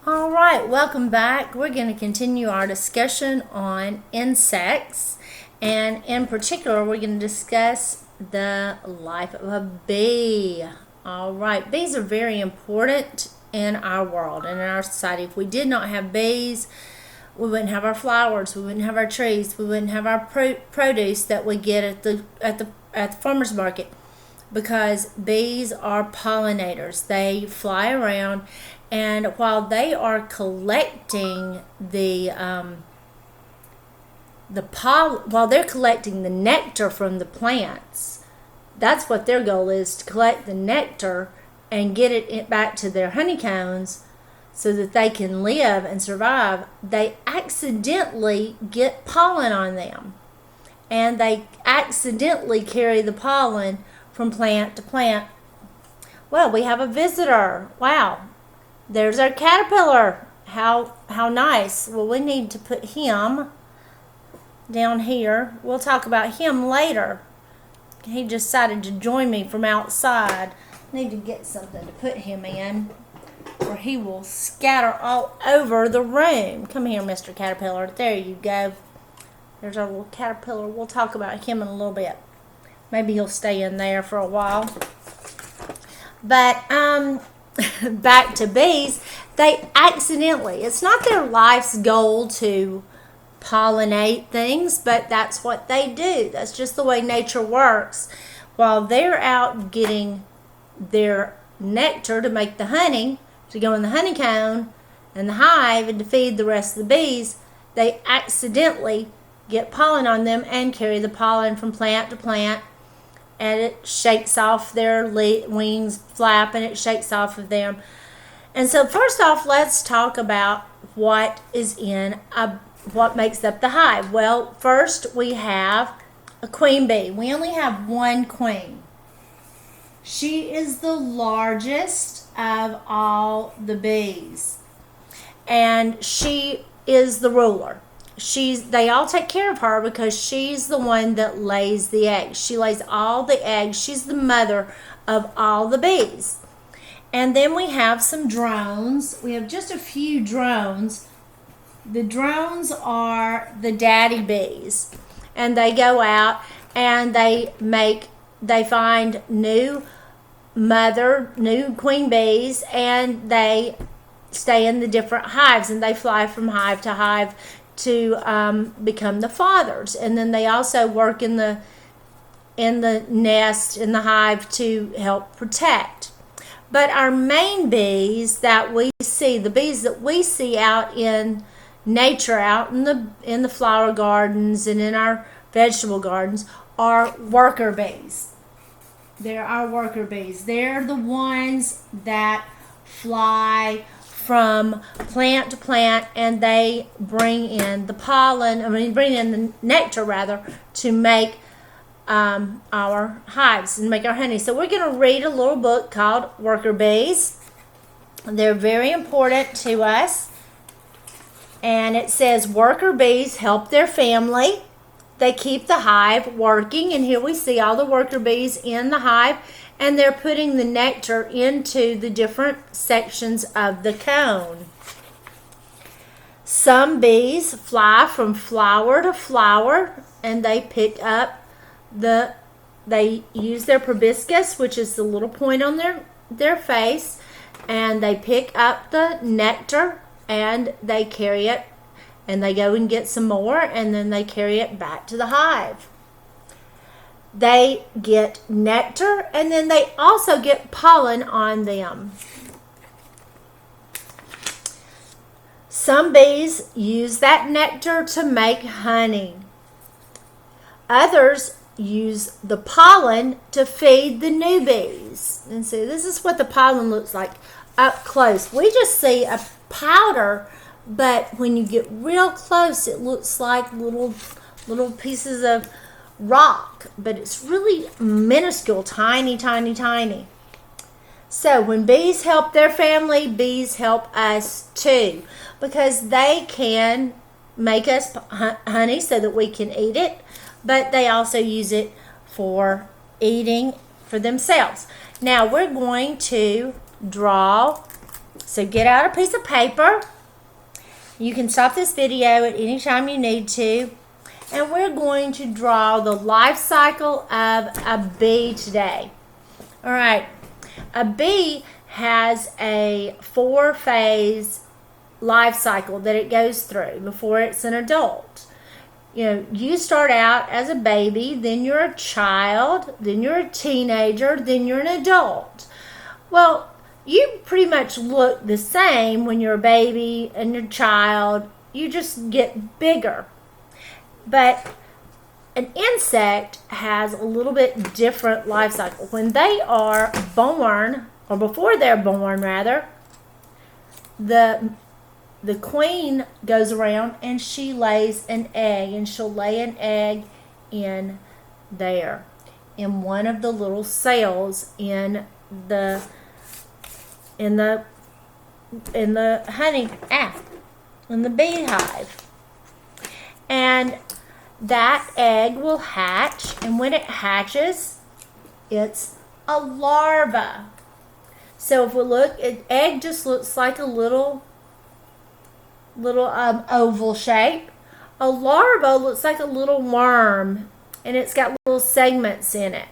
All right, welcome back. We're going to continue our discussion on insects, and in particular, we're going to discuss the life of a bee. All right, bees are very important in our world and in our society. If we did not have bees, we wouldn't have our flowers, we wouldn't have our trees, we wouldn't have our produce that we get at the farmers market, because bees are pollinators. They fly around, and while they are collecting while they're collecting the nectar from the plants, that's what their goal is, to collect the nectar and get it back to their honeycombs so that they can live and survive. They accidentally get pollen on them, and they accidentally carry the pollen from plant to plant. Well, we have a visitor. Wow, there's our caterpillar. How nice. Well, we need to put him down here. We'll talk about him later. He decided to join me from outside. Need to get something to put him in, or he will scatter all over the room. Come here, Mr. Caterpillar. There you go. There's our little caterpillar. We'll talk about him in a little bit. Maybe he'll stay in there for a while. But back to bees. They accidentally, it's not their life's goal to pollinate things, but that's what they do. That's just the way nature works. While they're out getting their nectar to make the honey, to go in the honeycomb and the hive and to feed the rest of the bees, they accidentally get pollen on them and carry the pollen from plant to plant, and it shakes off their wings, flap, and it shakes off of them. And so first off, let's talk about what makes up the hive. Well, first we have a queen bee. We only have one queen. She is the largest of all the bees, and she is the ruler. They all take care of her because she's the one that lays the eggs. She lays all the eggs. She's the mother of all the bees. And then we have some drones. We have just a few drones. The drones are the daddy bees, and they go out and they find new queen bees, and they stay in the different hives, and they fly from hive to hive to become the fathers. And then they also work in the nest, in the hive, to help protect. But our main bees that we see, the bees that we see out in nature, out in the flower gardens and in our vegetable gardens, are worker bees. They're our worker bees. They're the ones that fly from plant to plant, and they bring in the nectar rather, to make our hives and make our honey. So we're going to read a little book called Worker Bees. They're very important to us. And it says, worker bees help their family. They keep the hive working. And here we see all the worker bees in the hive, and they're putting the nectar into the different sections of the cone. Some bees fly from flower to flower, and they pick up they use their proboscis, which is the little point on their face, and they pick up the nectar, and they carry it, and they go and get some more, and then they carry it back to the hive. They get nectar, and then they also get pollen on them. Some bees use that nectar to make honey. Others use the pollen to feed the new bees. And see, this is what the pollen looks like up close. We just see a powder, but when you get real close, it looks like little pieces of rock, but it's really minuscule, tiny, tiny, tiny. So when bees help their family, bees help us too, because they can make us honey so that we can eat it, but they also use it for eating for themselves. Now we're going to draw So get out a piece of paper. You can stop this video at any time you need to. And we're going to draw the life cycle of a bee today. All right. A bee has a 4-phase life cycle that it goes through before it's an adult. You start out as a baby, then you're a child, then you're a teenager, then you're an adult. Well, you pretty much look the same when you're a baby and you're a child. You just get bigger. But an insect has a little bit different life cycle. When they are born, or before they're born rather, the queen goes around and she lays an egg, and she'll lay an egg in there, in one of the little cells in the honey, in the beehive. And that egg will hatch, and when it hatches, it's a larva. So if we look, egg just looks like a little oval shape. A larva looks like a little worm, and it's got little segments in it.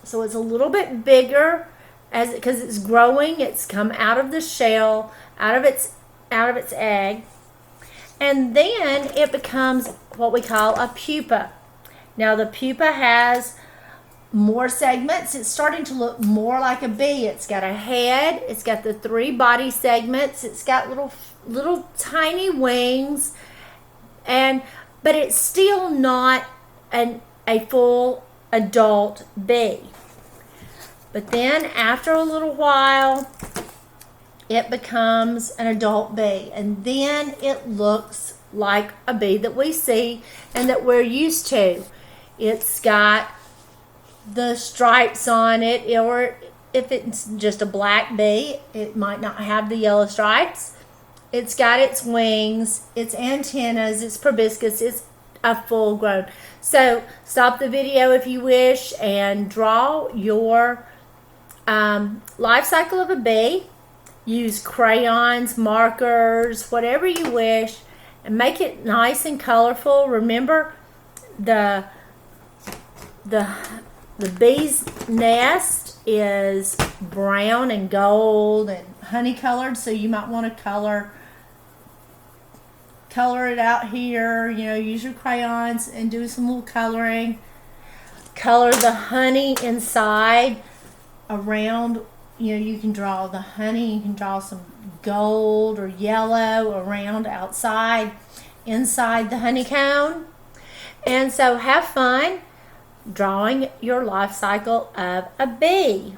So it's a little bit bigger because it's growing. It's come out of the shell, out of its egg, and then it becomes what we call a pupa. Now the pupa has more segments. It's starting to look more like a bee. It's got a head. It's got the 3 body segments. It's got little tiny wings, but it's still not a full adult bee. But then after a little while, it becomes an adult bee, and then it looks like a bee that we see and that we're used to. It's got the stripes on it, or if it's just a black bee, it might not have the yellow stripes. It's got its wings, its antennas, its proboscis. It's a full grown. So stop the video if you wish and draw your life cycle of a bee. Use crayons, markers, whatever you wish, and make it nice and colorful. Remember, the bee's nest is brown and gold and honey colored, so you might want to color it out here. Use your crayons and do some little coloring. Color the honey inside around. You can draw the honey. You can draw some gold or yellow around outside, inside the honeycomb. And so have fun drawing your life cycle of a bee.